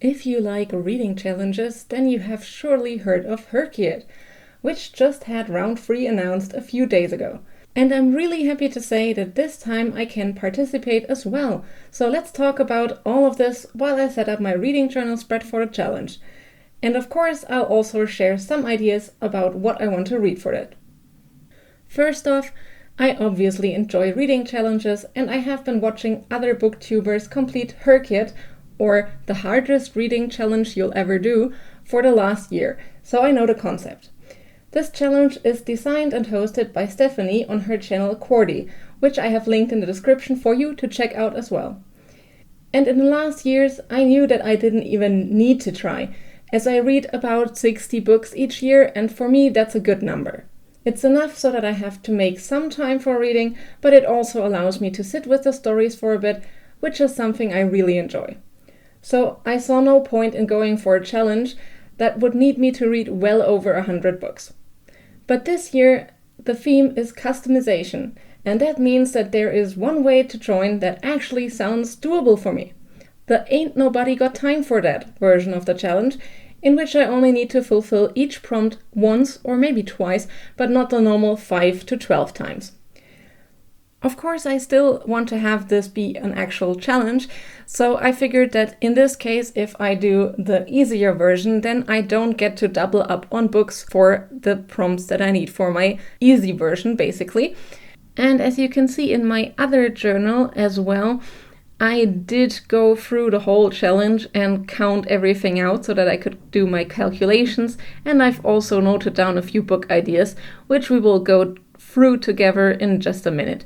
If you like reading challenges, then you have surely heard of HRCYED, which just had round 3 announced a few days ago. And I'm really happy to say that this time I can participate as well. So let's talk about all of this while I set up my reading journal spread for the challenge. And of course, I'll also share some ideas about what I want to read for it. First off, I obviously enjoy reading challenges, and I have been watching other booktubers complete HRCYED, or the hardest reading challenge you'll ever do, for the last year, so I know the concept. This challenge is designed and hosted by Stephanie on her channel Qwerty, which I have linked in the description for you to check out as well. And in the last years, I knew that I didn't even need to try, as I read about 60 books each year, and for me that's a good number. It's enough so that I have to make some time for reading, but it also allows me to sit with the stories for a bit, which is something I really enjoy. So I saw no point in going for a challenge that would need me to read well over 100 books. But this year, the theme is customization, and that means that there is one way to join that actually sounds doable for me. The Ain't Nobody Got Time for That version of the challenge, in which I only need to fulfill each prompt once or maybe twice, but not the normal 5 to 12 times. Of course, I still want to have this be an actual challenge, so I figured that in this case, if I do the easier version, then I don't get to double up on books for the prompts that I need for my easy version, basically. And as you can see in my other journal as well, I did go through the whole challenge and count everything out so that I could do my calculations, and I've also noted down a few book ideas, which we will go through together in just a minute.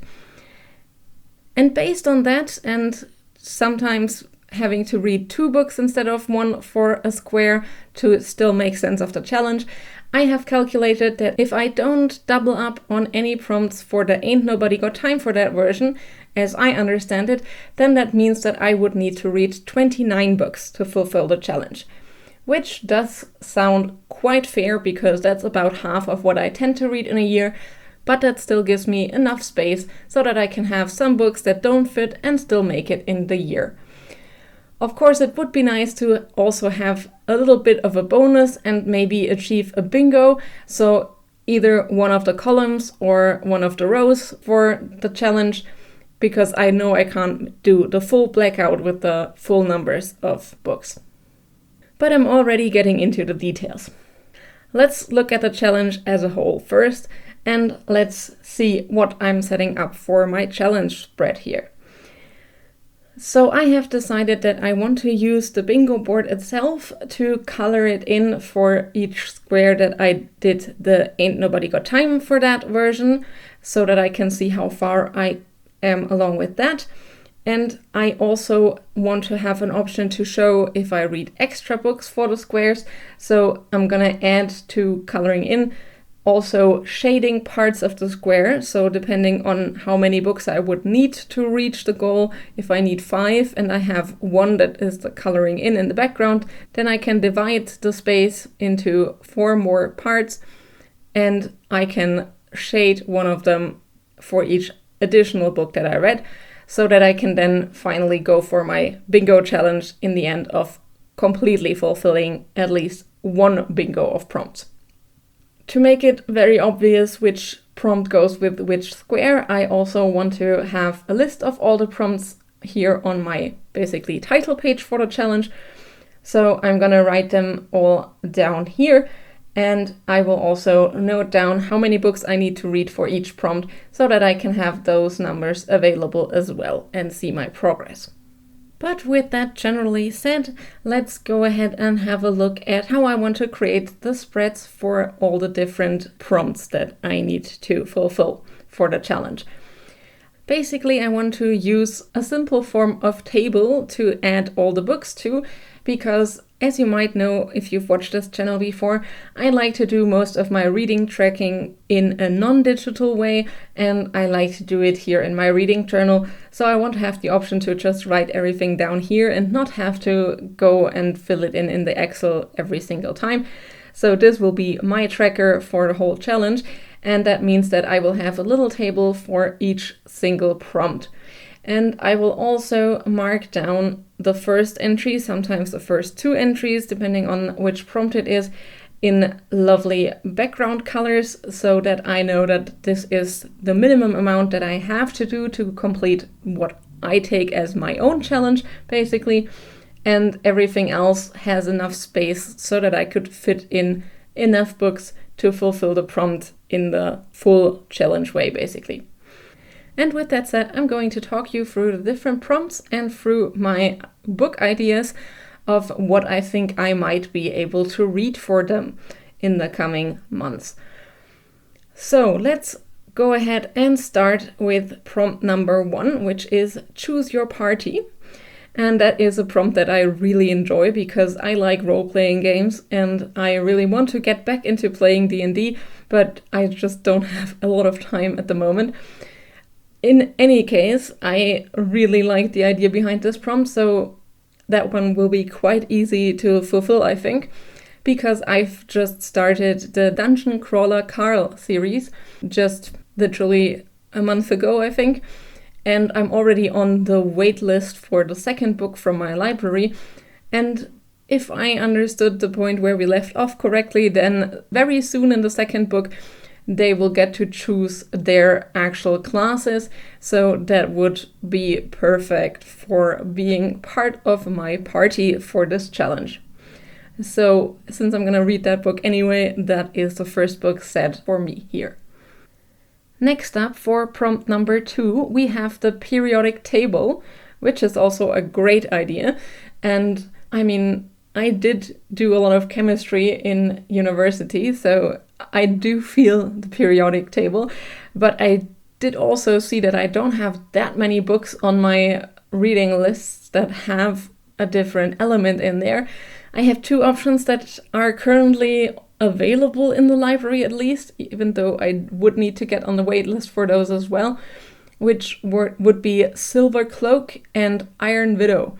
And based on that, and sometimes having to read 2 books instead of 1 for a square to still make sense of the challenge, I have calculated that if I don't double up on any prompts for the Ain't Nobody Got Time for That version, as I understand it, then that means that I would need to read 29 books to fulfill the challenge. Which does sound quite fair, because that's about half of what I tend to read in a year, but that still gives me enough space so that I can have some books that don't fit and still make it in the year. Of course, it would be nice to also have a little bit of a bonus and maybe achieve a bingo, so either one of the columns or one of the rows for the challenge, because I know I can't do the full blackout with the full numbers of books. But I'm already getting into the details. Let's look at the challenge as a whole first, and let's see what I'm setting up for my challenge spread here. So I have decided that I want to use the bingo board itself to color it in for each square that I did the Ain't Nobody Got Time for That version, so that I can see how far I am along with that. And I also want to have an option to show if I read extra books for the squares, so I'm gonna add to coloring in also shading parts of the square, so depending on how many books I would need to reach the goal, if I need 5 and I have 1 that is the coloring in the background, then I can divide the space into 4 more parts, and I can shade one of them for each additional book that I read, so that I can then finally go for my bingo challenge in the end of completely fulfilling at least 1 bingo of prompts. To make it very obvious which prompt goes with which square, I also want to have a list of all the prompts here on my basically title page for the challenge. So I'm gonna write them all down here, and I will also note down how many books I need to read for each prompt so that I can have those numbers available as well and see my progress. But with that generally said, let's go ahead and have a look at how I want to create the spreads for all the different prompts that I need to fulfill for the challenge. Basically, I want to use a simple form of table to add all the books to, because as you might know if you've watched this channel before, I like to do most of my reading tracking in a non-digital way, and I like to do it here in my reading journal, so I want to have the option to just write everything down here and not have to go and fill it in the Excel every single time. So this will be my tracker for the whole challenge, and that means that I will have a little table for each single prompt. And I will also mark down the first entry, sometimes the first 2 entries, depending on which prompt it is, in lovely background colors, so that I know that this is the minimum amount that I have to do to complete what I take as my own challenge, basically. And everything else has enough space so that I could fit in enough books to fulfill the prompt in the full challenge way, basically. And with that said, I'm going to talk you through the different prompts and through my book ideas of what I think I might be able to read for them in the coming months. So let's go ahead and start with prompt number 1, which is choose your party. And that is a prompt that I really enjoy because I like role-playing games and I really want to get back into playing D&D, but I just don't have a lot of time at the moment. In any case, I really like the idea behind this prompt, so that one will be quite easy to fulfill, I think, because I've just started the Dungeon Crawler Carl series, just literally a month ago, I think, and I'm already on the wait list for the second book from my library, and if I understood the point where we left off correctly, then very soon in the second book, they will get to choose their actual classes, so that would be perfect for being part of my party for this challenge. So since I'm gonna read that book anyway, that is the first book set for me here. Next up, for prompt number 2, we have the periodic table, which is also a great idea. And I mean, I did do a lot of chemistry in university, so I do feel the periodic table, but I did also see that I don't have that many books on my reading lists that have a different element in there. I have 2 options that are currently available in the library, at least, even though I would need to get on the wait list for those as well, which would be Silver Cloak and Iron Widow.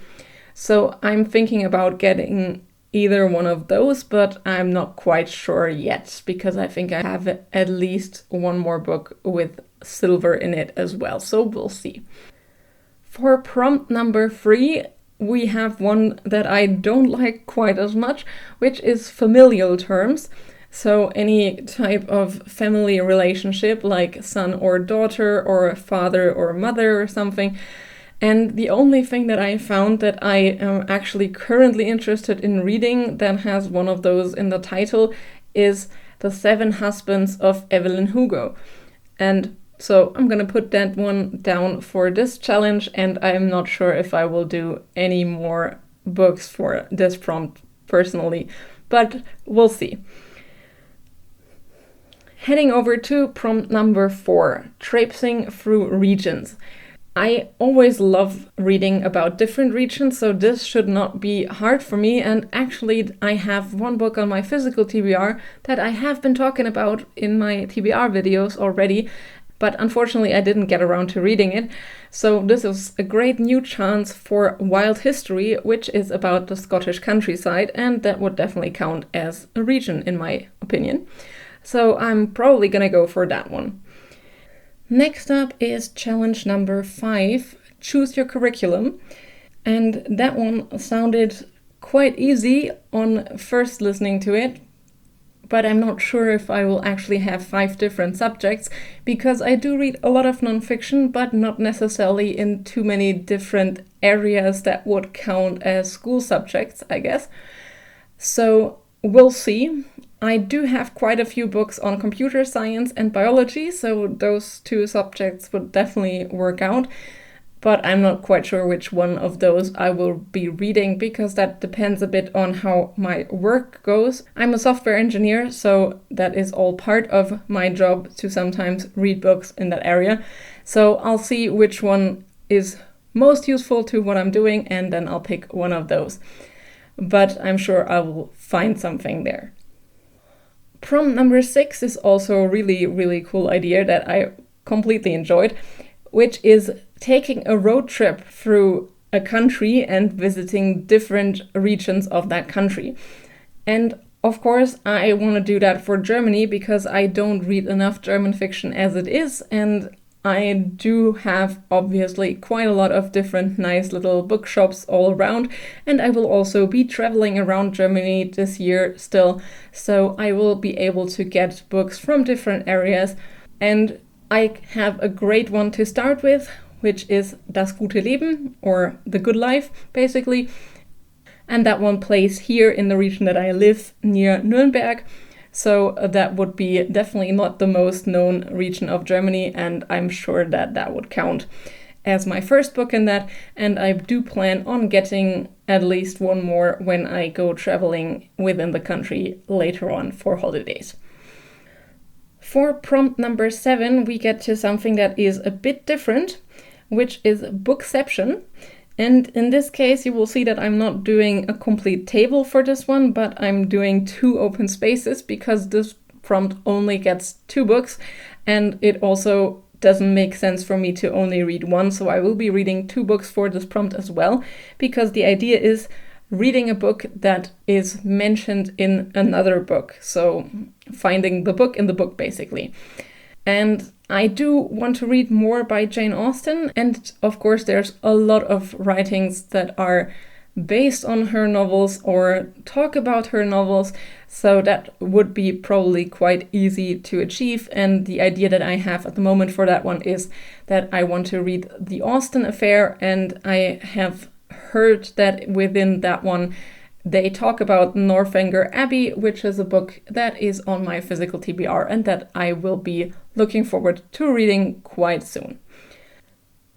So I'm thinking about getting either one of those, but I'm not quite sure yet, because I think I have at least one more book with silver in it as well, so we'll see. For prompt number 3, we have one that I don't like quite as much, which is familial terms. So any type of family relationship, like son or daughter, or father or mother or something. And the only thing that I found that I am actually currently interested in reading that has one of those in the title is The 7 Husbands of Evelyn Hugo. And so I'm gonna put that one down for this challenge, and I'm not sure if I will do any more books for this prompt personally, but we'll see. Heading over to prompt number 4, traipsing through regions. I always love reading about different regions, so this should not be hard for me. And actually, I have one book on my physical TBR that I have been talking about in my TBR videos already, but unfortunately I didn't get around to reading it. So this is a great new chance for Wild History, which is about the Scottish countryside, and that would definitely count as a region in my opinion. So I'm probably gonna go for that one. Next up is challenge number 5, choose your curriculum. And that one sounded quite easy on first listening to it, but I'm not sure if I will actually have 5 different subjects, because I do read a lot of nonfiction, but not necessarily in too many different areas that would count as school subjects, I guess. So we'll see. I do have quite a few books on computer science and biology, so those 2 subjects would definitely work out, but I'm not quite sure which one of those I will be reading, because that depends a bit on how my work goes. I'm a software engineer, so that is all part of my job to sometimes read books in that area. So I'll see which one is most useful to what I'm doing, and then I'll pick one of those. But I'm sure I will find something there. Prompt number 6 is also a really, really cool idea that I completely enjoyed, which is taking a road trip through a country and visiting different regions of that country. And of course, I want to do that for Germany because I don't read enough German fiction as it is, and I do have obviously quite a lot of different nice little bookshops all around, and I will also be traveling around Germany this year still, so I will be able to get books from different areas. And I have a great one to start with, which is Das gute Leben, or The Good Life, basically. And that one plays here in the region that I live, near Nuremberg. So that would be definitely not the most known region of Germany, and I'm sure that that would count as my first book in that. And I do plan on getting at least one more when I go traveling within the country later on for holidays. For prompt number 7, we get to something that is a bit different, which is Bookception. And in this case, you will see that I'm not doing a complete table for this one, but I'm doing 2 open spaces because this prompt only gets 2 books, and it also doesn't make sense for me to only read one. So I will be reading 2 books for this prompt as well, because the idea is reading a book that is mentioned in another book. So finding the book in the book, basically. And I do want to read more by Jane Austen, and of course there's a lot of writings that are based on her novels or talk about her novels, so that would be probably quite easy to achieve. And the idea that I have at the moment for that one is that I want to read The Austen Affair, and I have heard that within that one they talk about Northanger Abbey, which is a book that is on my physical TBR and that I will be looking forward to reading quite soon.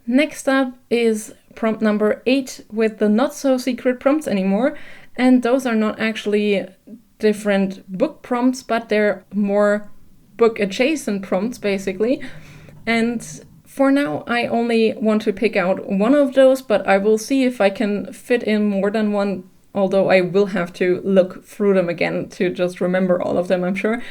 Next up is prompt number 8 with the not so secret prompts anymore. And those are not actually different book prompts, but they're more book adjacent prompts basically. And for now, I only want to pick out one of those, but I will see if I can fit in more than one, although I will have to look through them again to just remember all of them, I'm sure.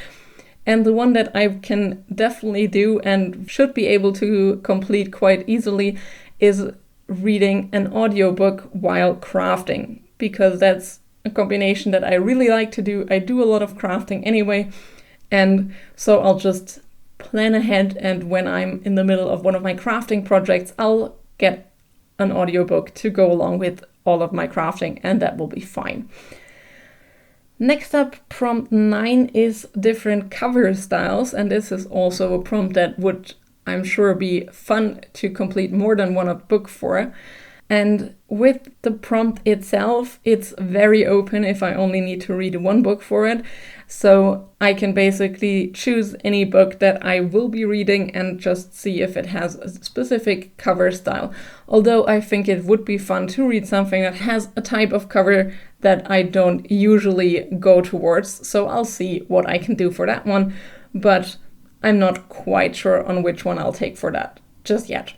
And the one that I can definitely do and should be able to complete quite easily is reading an audiobook while crafting, because that's a combination that I really like to do. I do a lot of crafting anyway, and so I'll just plan ahead, and when I'm in the middle of one of my crafting projects, I'll get an audiobook to go along with all of my crafting, and that will be fine. Next up, prompt 9 is different cover styles, and this is also a prompt that would, I'm sure, be fun to complete more than one book for. And with the prompt itself, it's very open if I only need to read one book for it. So I can basically choose any book that I will be reading and just see if it has a specific cover style. Although I think it would be fun to read something that has a type of cover that I don't usually go towards. So I'll see what I can do for that one. But I'm not quite sure on which one I'll take for that just yet.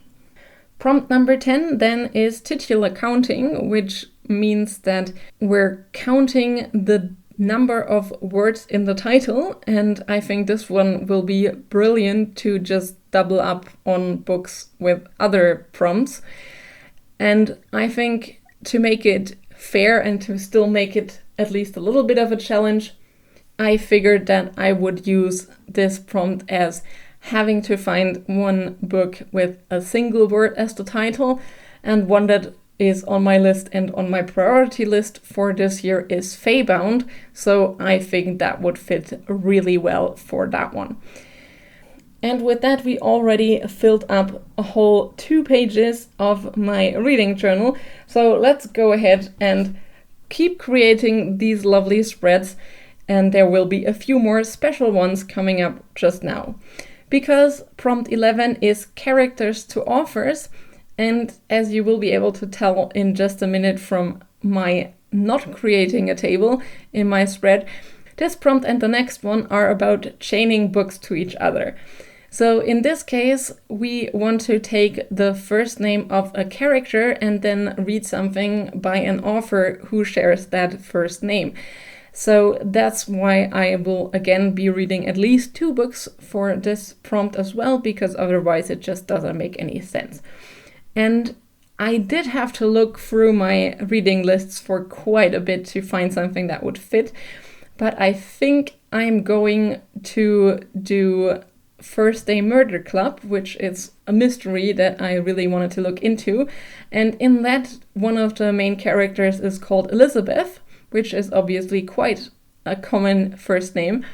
Prompt number 10 then is titular counting, which means that we're counting the number of words in the title, and I think this one will be brilliant to just double up on books with other prompts. And I think to make it fair and to still make it at least a little bit of a challenge, I figured that I would use this prompt as having to find one book with a single word as the title, and one that is on my list and on my priority list for this year is Feybound, so I think that would fit really well for that one. And with that, we already filled up a whole 2 pages of my reading journal, so let's go ahead and keep creating these lovely spreads, and there will be a few more special ones coming up just now. Because prompt 11 is characters to authors, and as you will be able to tell in just a minute from my not creating a table in my spread, this prompt and the next one are about chaining books to each other. So in this case, we want to take the first name of a character and then read something by an author who shares that first name. So that's why I will again be reading at least 2 books for this prompt as well, because otherwise it just doesn't make any sense. And I did have to look through my reading lists for quite a bit to find something that would fit, but I think I'm going to do First Day Murder Club, which is a mystery that I really wanted to look into. And in that, one of the main characters is called Elizabeth, which is obviously quite a common first name.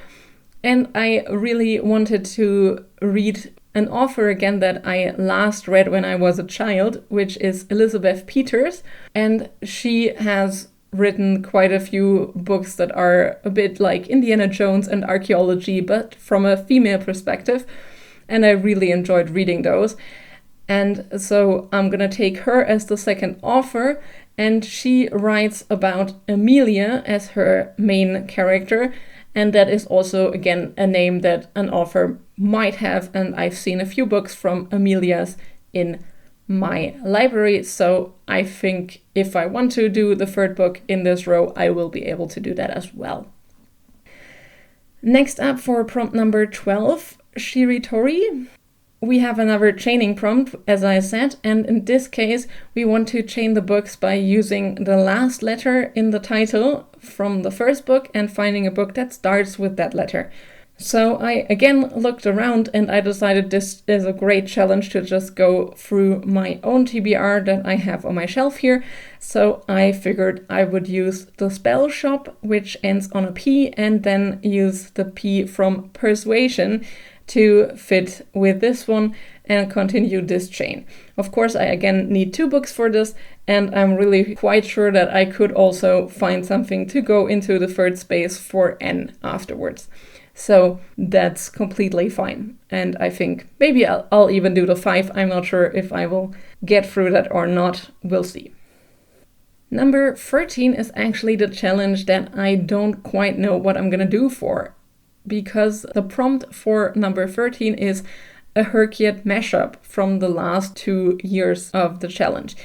And I really wanted to read an author again that I last read when I was a child, which is Elizabeth Peters. And she has written quite a few books that are a bit like Indiana Jones and archaeology, but from a female perspective. And I really enjoyed reading those. And so I'm going to take her as the second author. And she writes about Amelia as her main character. And that is also, again, a name that an author might have. And I've seen a few books from Amelia's in my library. So I think if I want to do the third book in this row, I will be able to do that as well. Next up for prompt number 12, Shiritori. We have another chaining prompt, as I said, and in this case, we want to chain the books by using the last letter in the title from the first book and finding a book that starts with that letter. So I again looked around and I decided this is a great challenge to just go through my own TBR that I have on my shelf here. So I figured I would use the spell shop, which ends on a P, and then use the P from persuasion to fit with this one and continue this chain. Of course, I again need 2 books for this, and I'm really quite sure that I could also find something to go into the third space for N afterwards. So that's completely fine. And I think maybe I'll even do the 5. I'm not sure if I will get through that or not. We'll see. Number 13 is actually the challenge that I don't quite know what I'm going to do for, because the prompt for number 13 is a HRCYED mashup from the last 2 years of the challenge.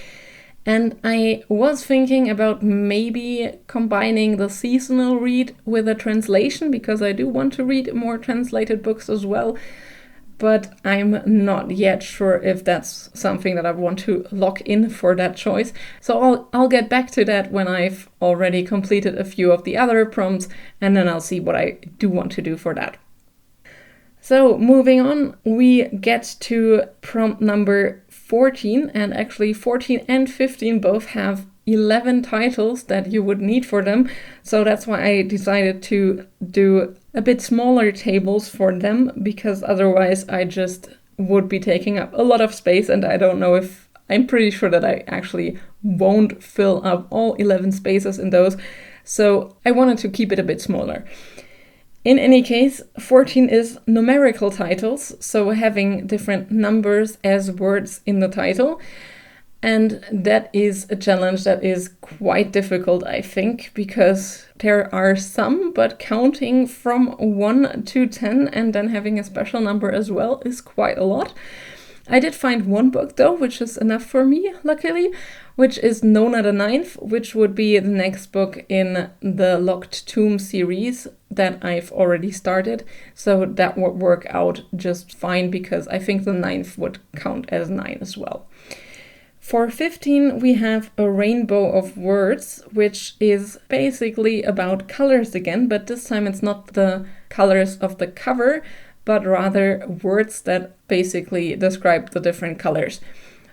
And I was thinking about maybe combining the seasonal read with a translation, because I do want to read more translated books as well. But I'm not yet sure if that's something that I want to lock in for that choice. So I'll get back to that when I've already completed a few of the other prompts, and then I'll see what I do want to do for that. So moving on, we get to prompt number 14, and actually 14 and 15 both have 11 titles that you would need for them. So that's why I decided to do a bit smaller tables for them, because otherwise I just would be taking up a lot of space, and I don't know if I'm pretty sure that I actually won't fill up all 11 spaces in those. So I wanted to keep it a bit smaller. In any case, 14 is numerical titles, so having different numbers as words in the title. And that is a challenge that is quite difficult, I think, because there are some, but counting from 1 to 10 and then having a special number as well is quite a lot. I did find one book though, which is enough for me, luckily, which is Nona the Ninth, which would be the next book in the Locked Tomb series that I've already started. So that would work out just fine, because I think the 9th would count as 9 as well. For 15, we have A Rainbow of Words, which is basically about colors again, but this time it's not the colors of the cover, but rather words that basically describe the different colors.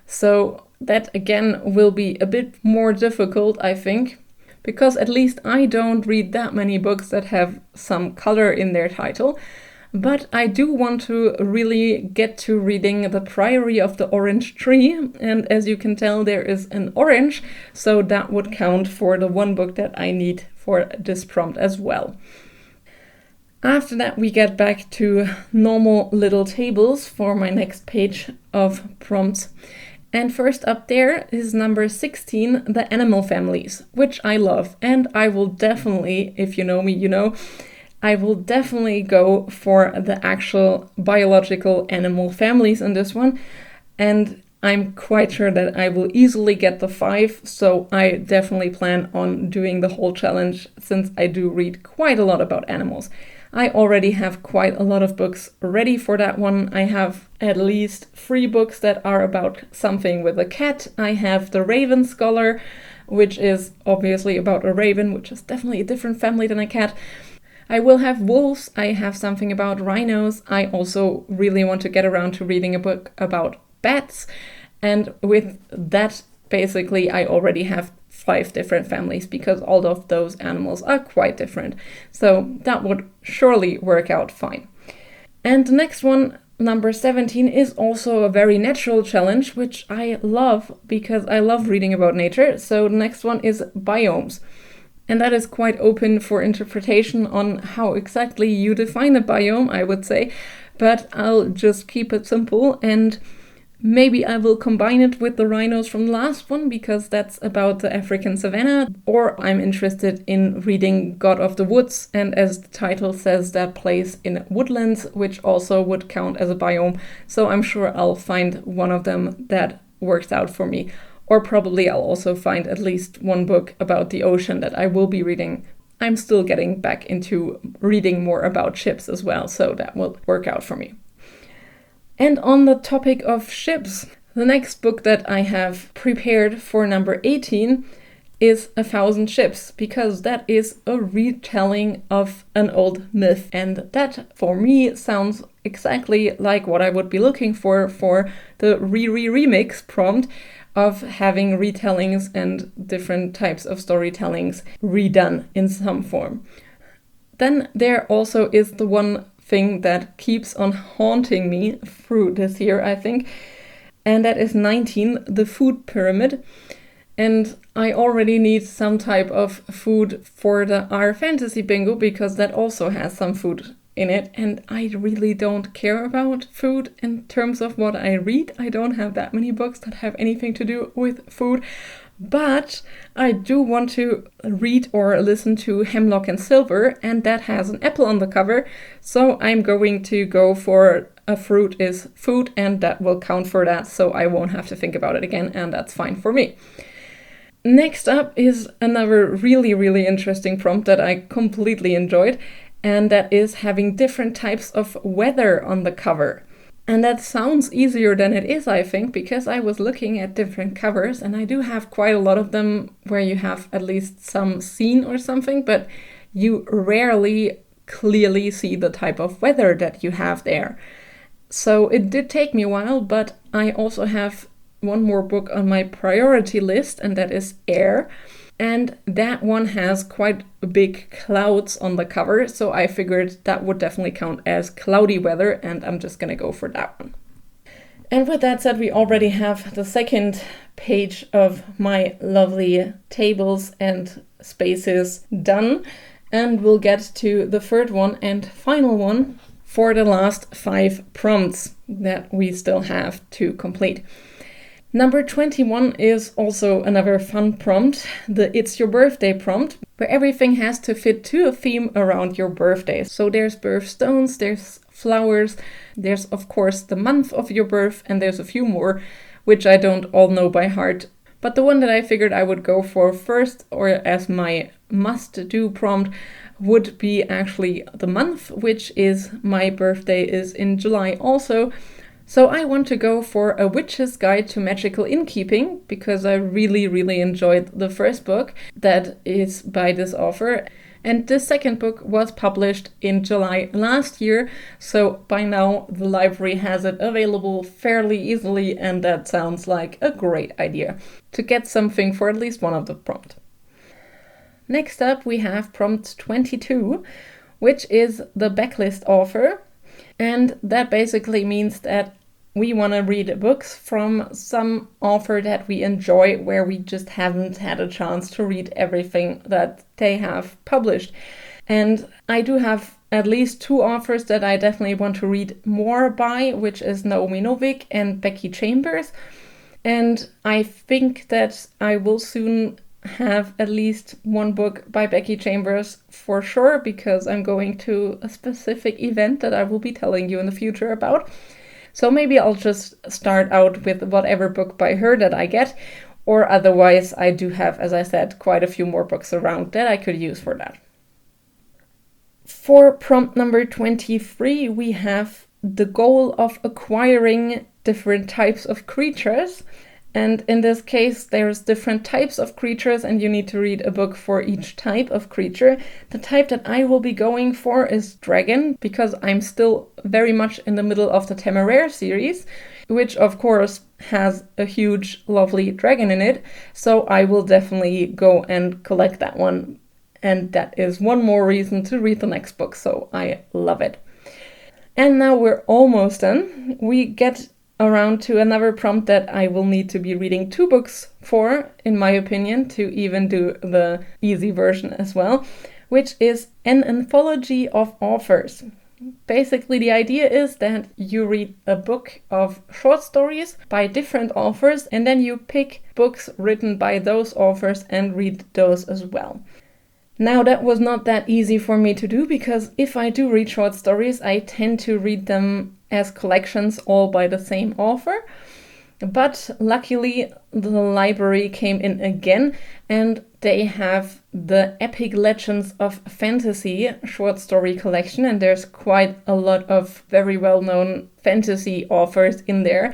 So that again will be a bit more difficult, I think, because at least I don't read that many books that have some color in their title. But I do want to really get to reading The Priory of the Orange Tree, and as you can tell, there is an orange, so that would count for the one book that I need for this prompt as well. After that, we get back to normal little tables for my next page of prompts. And first up there is number 16, The Animal Families, which I love. And I will definitely, if you know me, you know, I will definitely go for the actual biological animal families in this one. And I'm quite sure that I will easily get the 5, so I definitely plan on doing the whole challenge, since I do read quite a lot about animals. I already have quite a lot of books ready for that one. I have at least 3 books that are about something with a cat. I have The Raven Scholar, which is obviously about a raven, which is definitely a different family than a cat. I will have wolves, I have something about rhinos, I also really want to get around to reading a book about bats, and with that, basically, I already have 5 different families because all of those animals are quite different. So that would surely work out fine. And the next one, number 17, is also a very natural challenge, which I love because I love reading about nature. So the next one is biomes. And that is quite open for interpretation on how exactly you define a biome, I would say. But I'll just keep it simple, and maybe I will combine it with the rhinos from the last one because that's about the African savanna, or I'm interested in reading God of the Woods, and as the title says, that plays in woodlands, which also would count as a biome. So I'm sure I'll find one of them that works out for me. Or probably I'll also find at least one book about the ocean that I will be reading. I'm still getting back into reading more about ships as well, so that will work out for me. And on the topic of ships, the next book that I have prepared for number 18 is 1,000 Ships, because that is a retelling of an old myth. And that, for me, sounds exactly like what I would be looking for the remix prompt of having retellings and different types of storytellings redone in some form. Then there also is the one thing that keeps on haunting me through this year, I think, and that is 19, the food pyramid. And I already need some type of food for the R Fantasy Bingo because that also has some food in it, and I really don't care about food in terms of what I read. I don't have that many books that have anything to do with food, but I do want to read or listen to Hemlock and Silver, and that has an apple on the cover, so I'm going to go for a fruit is food, and that will count for that, so I won't have to think about it again, and that's fine for me. Next up is another really, really interesting prompt that I completely enjoyed, and that is having different types of weather on the cover. And that sounds easier than it is, I think, because I was looking at different covers, and I do have quite a lot of them where you have at least some scene or something, but you rarely clearly see the type of weather that you have there. So it did take me a while, but I also have one more book on my priority list, and that is Air. And that one has quite big clouds on the cover, so I figured that would definitely count as cloudy weather, and I'm just gonna go for that one. And with that said, we already have the second page of my lovely tables and spaces done, and we'll get to the third one and final one for the last 5 prompts that we still have to complete. Number 21 is also another fun prompt, the It's Your Birthday prompt, where everything has to fit to a theme around your birthday. So there's birthstones, there's flowers, there's of course the month of your birth, and there's a few more, which I don't all know by heart. But the one that I figured I would go for first, or as my must-do prompt, would be actually the month, which is my birthday is in July also. So I want to go for A Witch's Guide to Magical Innkeeping, because I really, really enjoyed the first book that is by this author. And the second book was published in July last year, so by now the library has it available fairly easily, and that sounds like a great idea to get something for at least one of the prompts. Next up we have prompt 22, which is the backlist author, and that basically means that we want to read books from some author that we enjoy, where we just haven't had a chance to read everything that they have published. And I do have at least 2 authors that I definitely want to read more by, which is Naomi Novik and Becky Chambers. And I think that I will soon have at least one book by Becky Chambers for sure, because I'm going to a specific event that I will be telling you in the future about. So maybe I'll just start out with whatever book by her that I get, or otherwise I do have, as I said, quite a few more books around that I could use for that. For prompt number 23, we have the goal of acquiring different types of creatures. And in this case, there's different types of creatures and you need to read a book for each type of creature. The type that I will be going for is dragon, because I'm still very much in the middle of the Temeraire series, which of course has a huge, lovely dragon in it. So I will definitely go and collect that one. And that is one more reason to read the next book, so I love it. And now we're almost done. We get around to another prompt that I will need to be reading 2 books for, in my opinion, to even do the easy version as well, which is an anthology of authors. Basically, the idea is that you read a book of short stories by different authors, and then you pick books written by those authors and read those as well. Now, that was not that easy for me to do, because if I do read short stories, I tend to read them as collections all by the same author. But luckily, the library came in again, and they have the Epic Legends of Fantasy short story collection, and there's quite a lot of very well-known fantasy authors in there.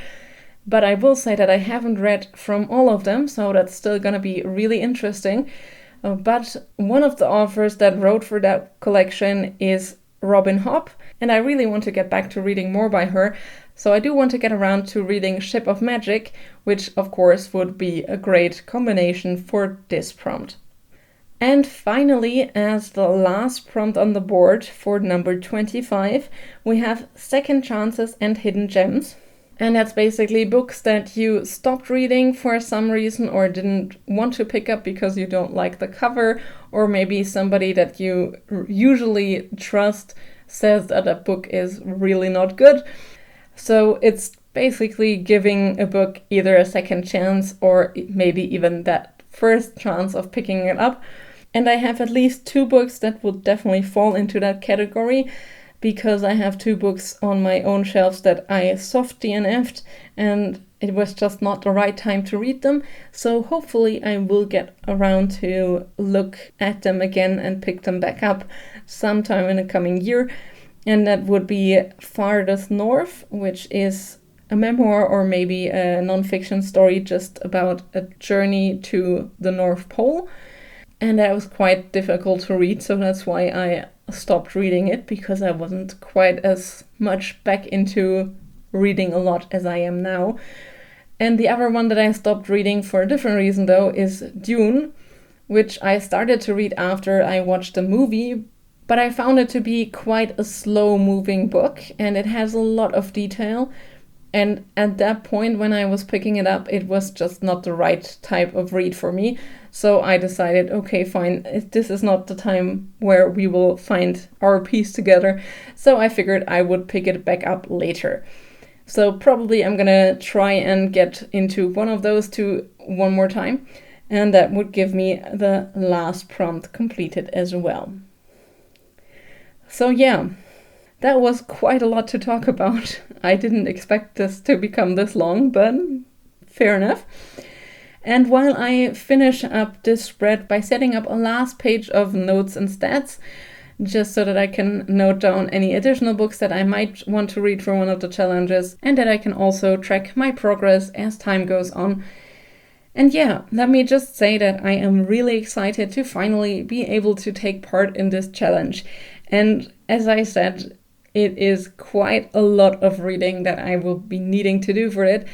But I will say that I haven't read from all of them, so that's still gonna be really interesting. But one of the authors that wrote for that collection is Robin Hobb, and I really want to get back to reading more by her. So I do want to get around to reading Ship of Magic, which of course would be a great combination for this prompt. And finally, as the last prompt on the board for number 25, we have Second Chances and Hidden Gems. And that's basically books that you stopped reading for some reason or didn't want to pick up because you don't like the cover, or maybe somebody that you usually trust says that a book is really not good. So it's basically giving a book either a second chance or maybe even that first chance of picking it up. And I have at least 2 books that would definitely fall into that category, because I have 2 books on my own shelves that I soft DNF'd and it was just not the right time to read them. So hopefully I will get around to look at them again and pick them back up sometime in the coming year. And that would be Farthest North, which is a memoir or maybe a non-fiction story just about a journey to the North Pole. And that was quite difficult to read, so that's why I stopped reading it, because I wasn't quite as much back into reading a lot as I am now. And the other one that I stopped reading for a different reason though is Dune, which I started to read after I watched the movie, but I found it to be quite a slow-moving book and it has a lot of detail. And at that point when I was picking it up, it was just not the right type of read for me. So I decided, okay, fine, this is not the time where we will find our piece together. So I figured I would pick it back up later. So probably I'm gonna try and get into one of those 2 one more time. And that would give me the last prompt completed as well. So yeah, that was quite a lot to talk about. I didn't expect this to become this long, but fair enough. And while I finish up this spread by setting up a last page of notes and stats, just so that I can note down any additional books that I might want to read for one of the challenges, and that I can also track my progress as time goes on. And yeah, let me just say that I am really excited to finally be able to take part in this challenge. And as I said, it is quite a lot of reading that I will be needing to do for it,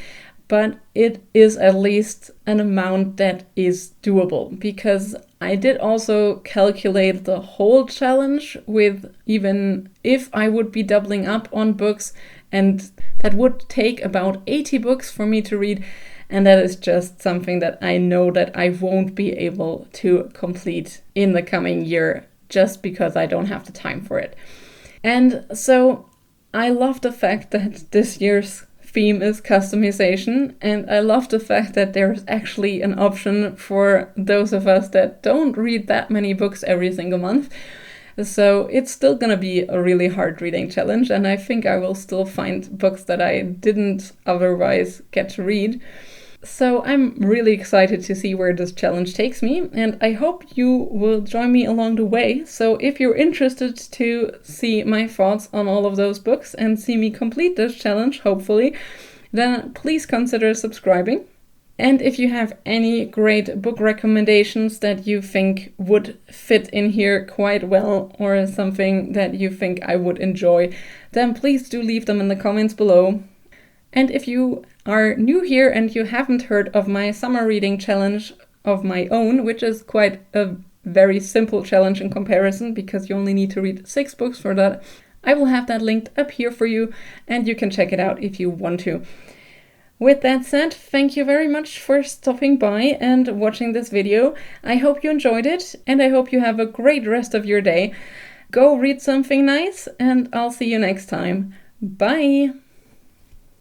but it is at least an amount that is doable, because I did also calculate the whole challenge with even if I would be doubling up on books, and that would take about 80 books for me to read, and that is just something that I know that I won't be able to complete in the coming year just because I don't have the time for it. And so I love the fact that this year's theme is customization, and I love the fact that there's actually an option for those of us that don't read that many books every single month. So it's still gonna be a really hard reading challenge, and I think I will still find books that I didn't otherwise get to read. So I'm really excited to see where this challenge takes me, and I hope you will join me along the way. So if you're interested to see my thoughts on all of those books and see me complete this challenge, hopefully, then please consider subscribing. And if you have any great book recommendations that you think would fit in here quite well, or something that you think I would enjoy, then please do leave them in the comments below. And if you are new here and you haven't heard of my summer reading challenge of my own, which is quite a very simple challenge in comparison because you only need to read 6 books for that, I will have that linked up here for you and you can check it out if you want to. With that said, thank you very much for stopping by and watching this video. I hope you enjoyed it and I hope you have a great rest of your day. Go read something nice and I'll see you next time. Bye!